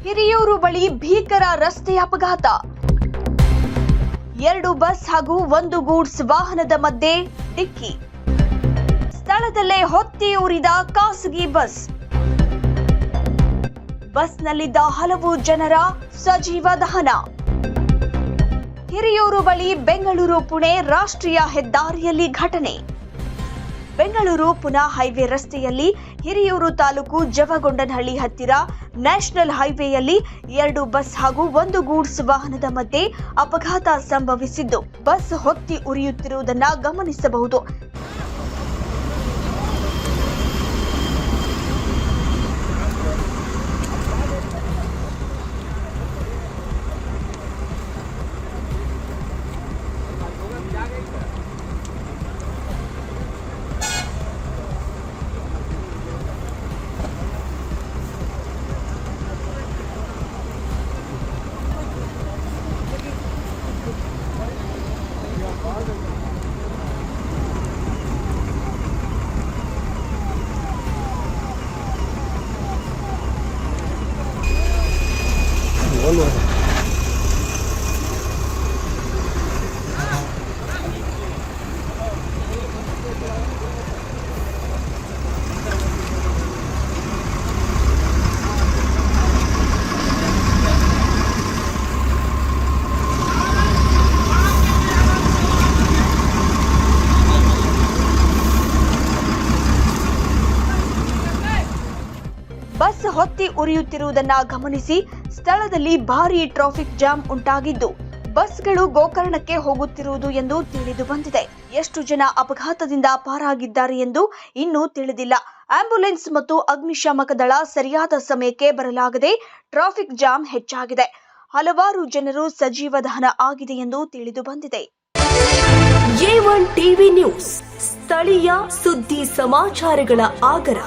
ಹಿರಿಯೂರು ಬಳಿ ಭೀಕರ ರಸ್ತೆ ಅಪಘಾತ. 2 ಬಸ್ ಹಾಗೂ 1 ಗೂಡ್ಸ್ ವಾಹನದ ಮಧ್ಯೆ ಡಿಕ್ಕಿ. ಸ್ಥಳದಲ್ಲೇ ಹೊತ್ತಿ ಉರಿದ ಖಾಸಗಿ ಬಸ್. ಬಸ್ನಲ್ಲಿದ್ದ ಹಲವು ಜನರ ಸಜೀವ ದಹನ. ಹಿರಿಯೂರು ಬಳಿ ಬೆಂಗಳೂರು ಪುಣೆ ರಾಷ್ಟ್ರೀಯ ಹೆದ್ದಾರಿಯಲ್ಲಿ ಘಟನೆ. ಬೆಂಗಳೂರು ಪುನಾ ಹೈವೇ ರಸ್ತೆಯಲ್ಲಿ ಹಿರಿಯೂರು ತಾಲೂಕು ಜವಗೊಂಡನಹಳ್ಳಿ ಹತ್ತಿರ ನ್ಯಾಷನಲ್ ಹೈವೇಯಲ್ಲಿ 2 ಬಸ್ ಹಾಗೂ 1 ಗೂಡ್ಸ್ ವಾಹನದ ಮಧ್ಯೆ ಅಪಘಾತ ಸಂಭವಿಸಿದ್ದು, ಬಸ್ ಹೊತ್ತಿ ಉರಿಯುತ್ತಿರುವುದನ್ನು ಗಮನಿಸಬಹುದು. ಬಸ್ ಹೊತ್ತಿ ಉರಿಯುತ್ತಿರುವುದನ್ನು ಗಮನಿಸಿ ಸ್ಥಳದಲ್ಲಿ ಭಾರೀ ಟ್ರಾಫಿಕ್ ಜಾಮ್ ಉಂಟಾಗಿದ್ದು, ಬಸ್ಗಳು ಗೋಕರ್ಣಕ್ಕೆ ಹೋಗುತ್ತಿರುವುದು ಎಂದು ತಿಳಿದು ಬಂದಿದೆ. ಎಷ್ಟು ಜನ ಅಪಘಾತದಿಂದ ಪಾರಾಗಿದ್ದಾರೆ ಎಂದು ಇನ್ನೂ ತಿಳಿದಿಲ್ಲ. ಆಂಬ್ಯುಲೆನ್ಸ್ ಮತ್ತು ಅಗ್ನಿಶಾಮಕ ದಳ ಸರಿಯಾದ ಸಮಯಕ್ಕೆ ಬರಲಾಗದೆ ಟ್ರಾಫಿಕ್ ಜಾಮ್ ಹೆಚ್ಚಾಗಿದೆ. ಹಲವಾರು ಜನರು ಸಜೀವ ದಹನ ಆಗಿದೆ ಎಂದು ತಿಳಿದು ಬಂದಿದೆ. A1 ಟಿವಿ ನ್ಯೂಸ್, ಸ್ಥಳೀಯ ಸುದ್ದಿ ಸಮಾಚಾರಗಳ ಆಗರ.